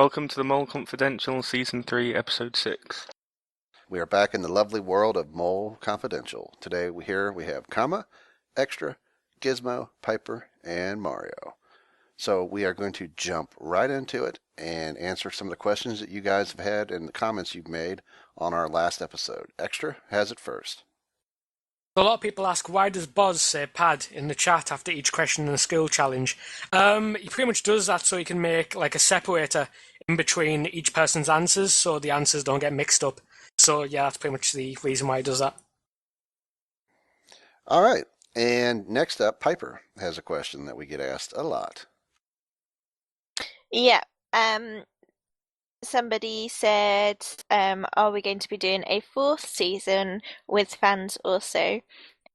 Welcome to the Mole Confidential Season 3, Episode 6. We are back in the lovely world of Mole Confidential. Today we have Kama, Extra, Gizmo, Piper, and Mario. So we are going to jump right into it and answer some of the questions that you guys have had and the comments you've made on our last episode. Extra has it first. A lot of people ask, why does Boz say pad in the chat after each question in a skill challenge? He pretty much does that so he can make like a separator in between each person's answers so the answers don't get mixed up. So yeah, that's pretty much the reason why he does that. All right. And next up, Piper has a question that we get asked a lot. Yeah. Somebody said, are we going to be doing a fourth season with fans also?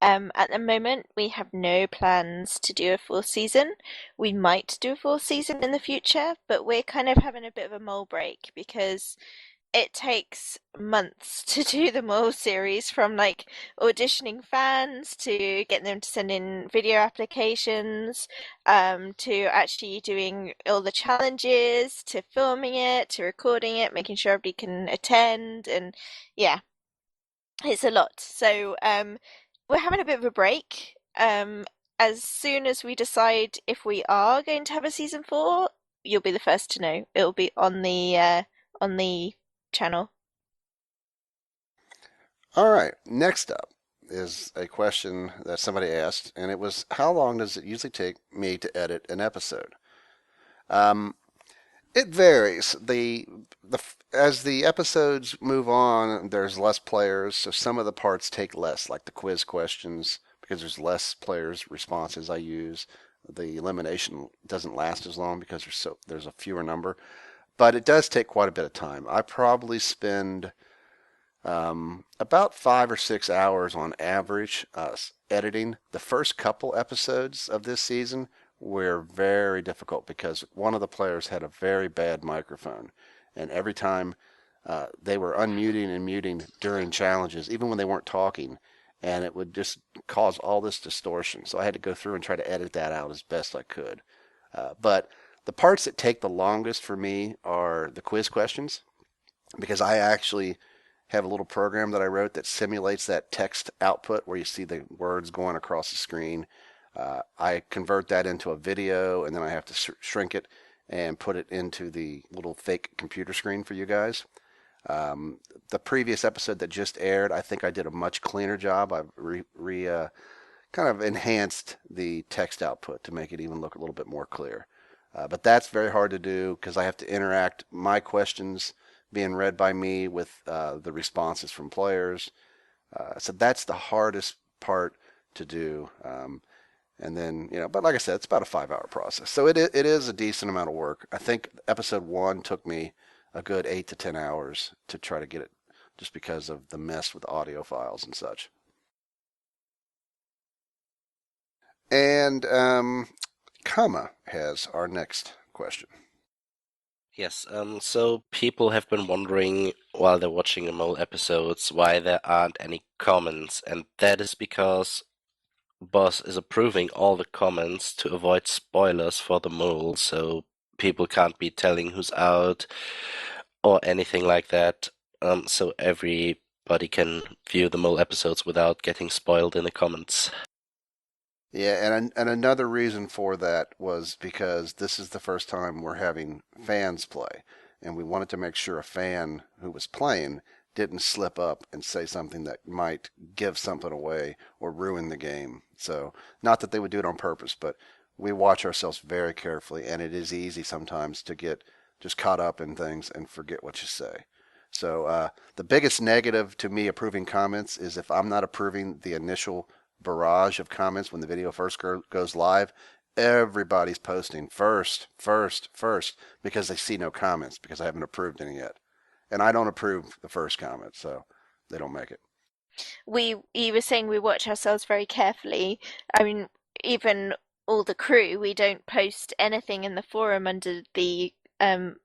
At the moment, we have no plans to do a fourth season. We might do a fourth season in the future, but we're kind of having a bit of a mole break because it takes months to do the mole series, from like auditioning fans to getting them to send in video applications, to actually doing all the challenges, to filming it, to recording it, making sure everybody can attend, and yeah, it's a lot. So we're having a bit of a break. As soon as we decide if we are going to have a season 4, you'll be the first to know. It'll be on the channel. All right. Next up is a question that somebody asked, and it was, how long does it usually take me to edit an episode? It varies. As the episodes move on, there's less players, so some of the parts take less, like the quiz questions, because there's less players' responses I use. The elimination doesn't last as long because there's a fewer number, but it does take quite a bit of time. I probably spend about 5 or 6 hours on average editing. The first couple episodes of this season were very difficult because one of the players had a very bad microphone, and every time they were unmuting and muting during challenges, even when they weren't talking, and it would just cause all this distortion. So I had to go through and try to edit that out as best I could. But the parts that take the longest for me are the quiz questions, because I actually have a little program that I wrote that simulates that text output where you see the words going across the screen. I convert that into a video, and then I have to shrink it and put it into the little fake computer screen for you guys. The previous episode that just aired, I think I did a much cleaner job. I've kind of enhanced the text output to make it even look a little bit more clear. But that's very hard to do because I have to interact my questions being read by me with the responses from players. So that's the hardest part to do. And then, but like I said, it's about a 5-hour process. So it is a decent amount of work. I think episode 1 took me a good 8 to 10 hours to try to get it, just because of the mess with audio files and such. And Kama has our next question. Yes, so people have been wondering while they're watching the mole episodes why there aren't any comments, and that is because Boss is approving all the comments to avoid spoilers for the mole, so people can't be telling who's out or anything like that, so everybody can view the mole episodes without getting spoiled in the comments. Yeah, and another reason for that was because this is the first time we're having fans play, and we wanted to make sure a fan who was playing didn't slip up and say something that might give something away or ruin the game. So, not that they would do it on purpose, but we watch ourselves very carefully, and it is easy sometimes to get just caught up in things and forget what you say. So, the biggest negative to me approving comments is if I'm not approving the initial barrage of comments when the video first goes live, everybody's posting first, because they see no comments because I haven't approved any yet. And I don't approve the first comment, so they don't make it. You were saying we watch ourselves very carefully. I mean, even all the crew, we don't post anything in the forum under the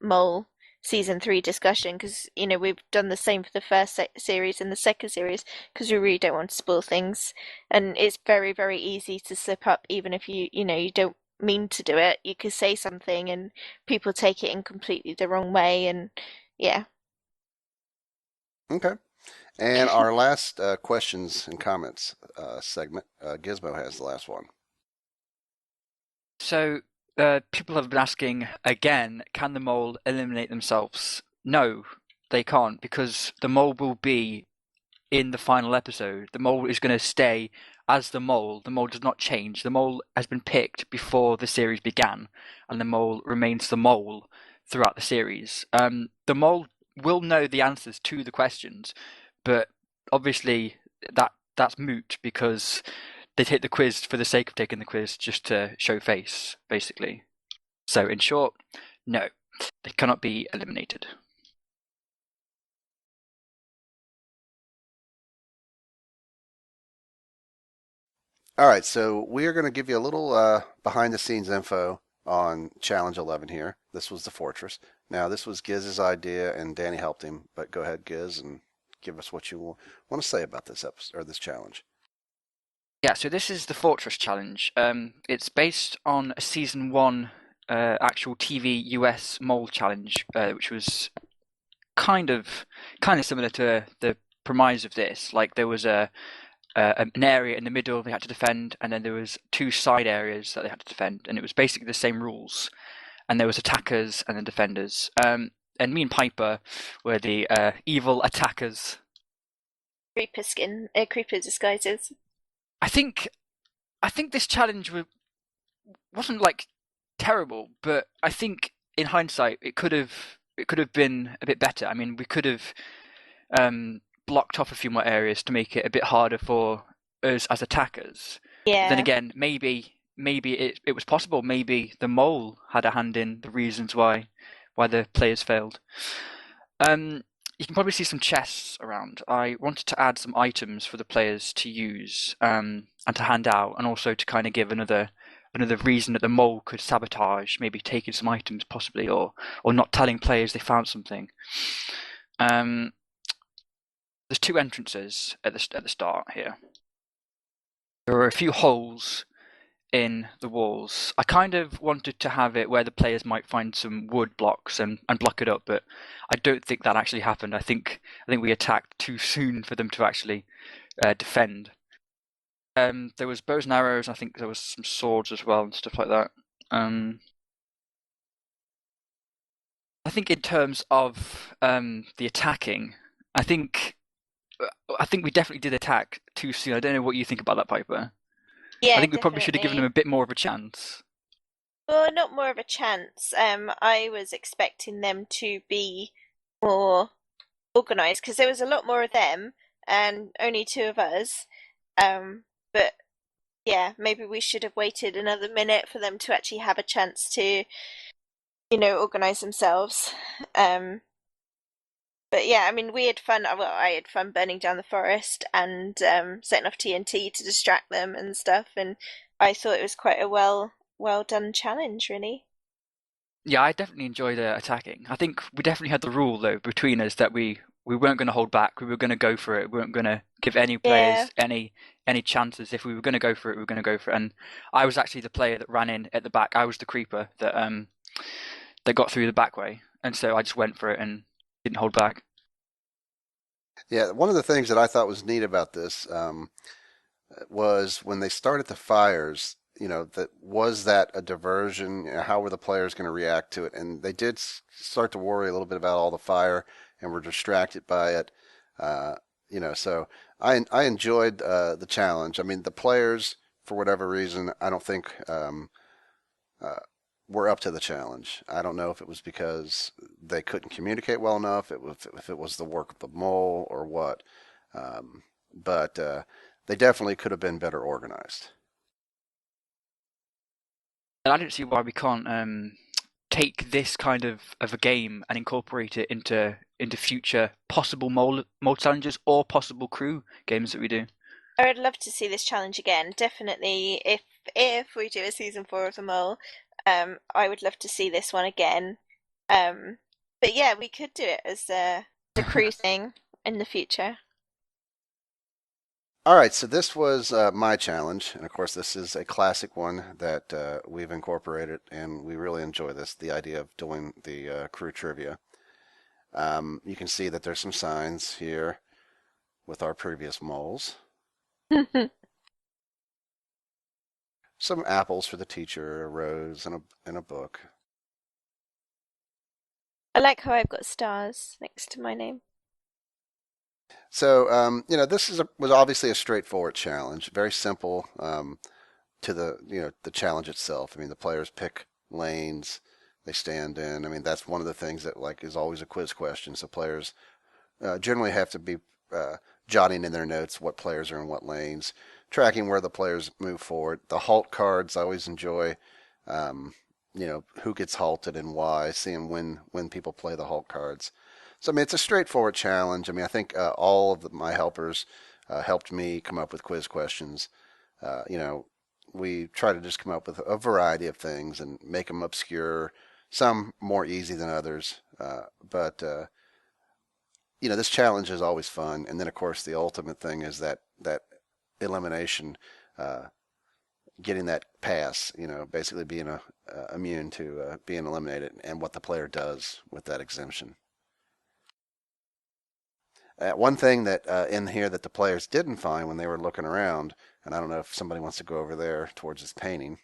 mole season 3 discussion, because we've done the same for the first series and the second series, because we really don't want to spoil things, and it's very, very easy to slip up even if you don't mean to do it. You could say something and people take it in completely the wrong way, and yeah. Okay. And our last questions and comments segment, Gizmo has the last one. So, people have been asking again, can the mole eliminate themselves? No, they can't, because the mole will be in the final episode. The mole is going to stay as the mole. The mole does not change. The mole has been picked before the series began, and the mole remains the mole throughout the series. The mole will know the answers to the questions, but obviously that's moot because they take the quiz for the sake of taking the quiz, just to show face, basically. So, in short, no, they cannot be eliminated. All right, so we are going to give you a little behind the scenes info on Challenge 11 here. This was the fortress. Now, this was Giz's idea, and Danny helped him. But go ahead, Giz, and give us what you want to say about this episode or this challenge. Yeah, so this is the Fortress Challenge. It's based on a season 1 actual TV US mole challenge, which was kind of similar to the premise of this. Like there was an area in the middle they had to defend, and then there was 2 side areas that they had to defend, and it was basically the same rules. And there was attackers and then defenders. And me and Piper were the evil attackers. Creeper disguises. I think this challenge wasn't like terrible, but I think in hindsight it could have been a bit better. I mean, we could have blocked off a few more areas to make it a bit harder for us as attackers. Yeah. But then again, maybe it was possible. Maybe the mole had a hand in the reasons why the players failed. You can probably see some chests around. I wanted to add some items for the players to use and to hand out, and also to kind of give another reason that the mole could sabotage, maybe taking some items possibly, or not telling players they found something. There's 2 entrances at the start here. There are a few holes in the walls. I kind of wanted to have it where the players might find some wood blocks and block it up, but I don't think that actually happened. I think we attacked too soon for them to actually defend. There was bows and arrows. I think there was some swords as well and stuff like that. I think in terms of the attacking, I think we definitely did attack too soon. I don't know what you think about that, Piper. Yeah, I think we probably should have given them definitely. a bit more of a chance. Well, not more of a chance. I was expecting them to be more organized because there was a lot more of them and only 2 of us. But yeah, maybe we should have waited another minute for them to actually have a chance to, organize themselves. But yeah, I mean, we had fun. Well, I had fun burning down the forest and setting off TNT to distract them and stuff. And I thought it was quite a well done challenge, really. Yeah, I definitely enjoyed attacking. I think we definitely had the rule though between us that we weren't going to hold back. We were going to go for it. We weren't going to give any Yeah. players any chances. If we were going to go for it, we were going to go for it. And I was actually the player that ran in at the back. I was the creeper that got through the back way, and so I just went for it and didn't hold back. Yeah, one of the things that I thought was neat about this was when they started the fires. That a diversion? How were the players going to react to it? And they did start to worry a little bit about all the fire and were distracted by it. So I enjoyed the challenge. I mean, the players, for whatever reason, I don't think uh, were up to the challenge. I don't know if it was because they couldn't communicate well enough, if it was the work of the mole or what. But they definitely could have been better organized. And I don't see why we can't take this kind of a game and incorporate it into future possible mole challenges or possible crew games that we do. I would love to see this challenge again. Definitely, if we do a season 4 of the Mole, I would love to see this one again. But yeah, we could do it as the crew thing in the future. All right, so this was my challenge, and of course, this is a classic one that we've incorporated, and we really enjoy this. The idea of doing the crew trivia. You can see that there's some signs here with our previous moles. Some apples for the teacher, a rose, and a book. I like how I've got stars next to my name. So, this was obviously a straightforward challenge, very simple to the challenge itself. I mean, the players pick lanes they stand in. I mean, that's one of the things that like is always a quiz question. So players generally have to be jotting in their notes what players are in what lanes, tracking where the players move forward. The halt cards I always enjoy. Who gets halted and why, seeing when people play the halt cards. So I mean, it's a straightforward challenge. I mean, I think all of my helpers helped me come up with quiz questions. Uh, you know, we try to just come up with a variety of things and make them obscure, some more easy than others. But this challenge is always fun. And then, of course, the ultimate thing is that elimination, getting that pass. Basically being immune to being eliminated, and what the player does with that exemption. One thing that in here that the players didn't find when they were looking around, and I don't know if somebody wants to go over there towards this painting.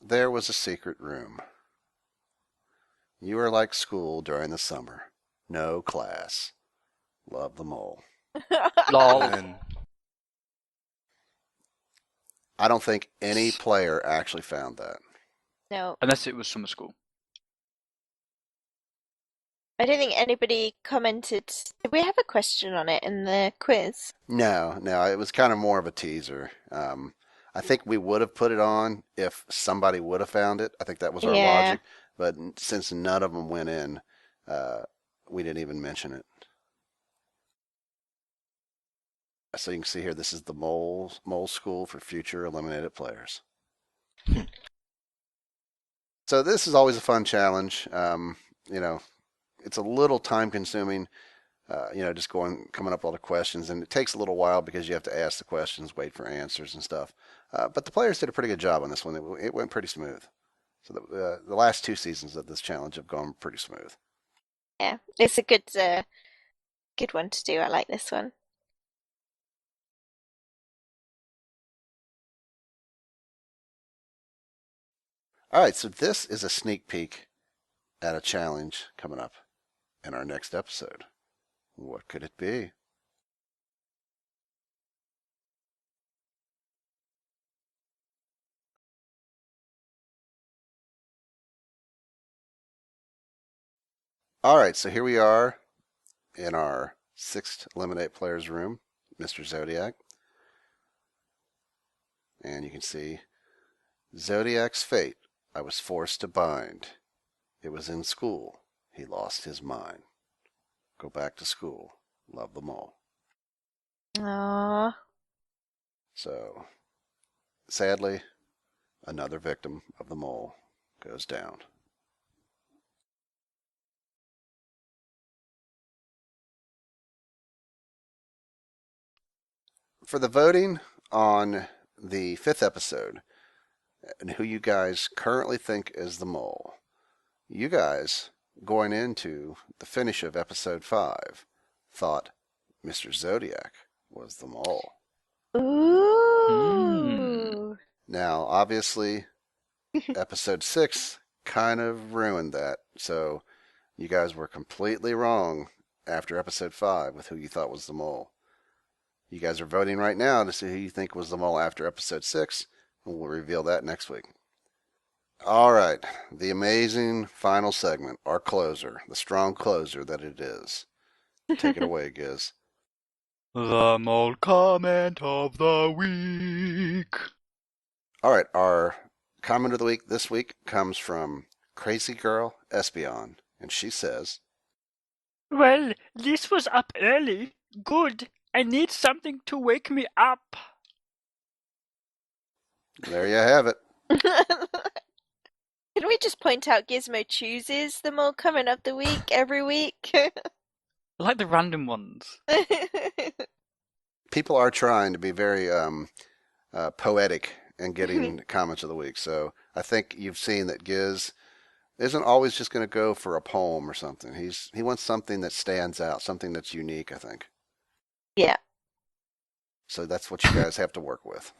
There was a secret room. You are like school during the summer. No class. Love them all. Lol. And I don't think any player actually found that. No, Unless it was summer school. I don't think anybody commented. Did we have a question on it in the quiz? No, it was kind of more of a teaser. I think we would have put it on if somebody would have found it. I think that was our Yeah. logic. But since none of them went in, we didn't even mention it. So you can see here, this is the mole school for future eliminated players. So this is always a fun challenge. It's a little time consuming. Just coming up with all the questions, and it takes a little while because you have to ask the questions, wait for answers and stuff. But the players did a pretty good job on this one. It went pretty smooth. So the last 2 seasons of this challenge have gone pretty smooth. Yeah, it's a good one to do. I like this one. All right, so this is a sneak peek at a challenge coming up in our next episode. What could it be? All right, so here we are in our 6th Eliminate Players room, Mr. Zodiac. And you can see Zodiac's fate I was forced to bind. It was in school. He lost his mind. Go back to school. Love them all. Aww. So, sadly, another victim of the mole goes down. For the voting on the 5th episode, and who you guys currently think is the mole, you guys, going into the finish of episode 5, thought Mr. Zodiac was the mole. Ooh. Now, obviously, episode 6 kind of ruined that. So you guys were completely wrong after episode 5 with who you thought was the mole. You guys are voting right now to see who you think was the mole after episode 6, and we'll reveal that next week. All right, the amazing final segment, our closer, the strong closer that it is. Take it away, Giz. The mole comment of the week. All right, our comment of the week this week comes from Crazy Girl Espion, and she says, Well, this was up early. Good. I need something to wake me up. there you have it. Can we just point out Gizmo chooses the mole comment of the week every week? I like the random ones. People are trying to be very poetic and getting comments of the week. So I think you've seen that Giz isn't always just going to go for a poem or something. He wants something that stands out, something that's unique, I think. Yeah. So that's what you guys have to work with.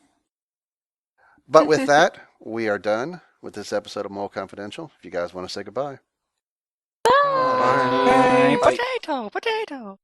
But with that, we are done with this episode of Mole Confidential. If you guys want to say goodbye. Bye. Bye. Potato.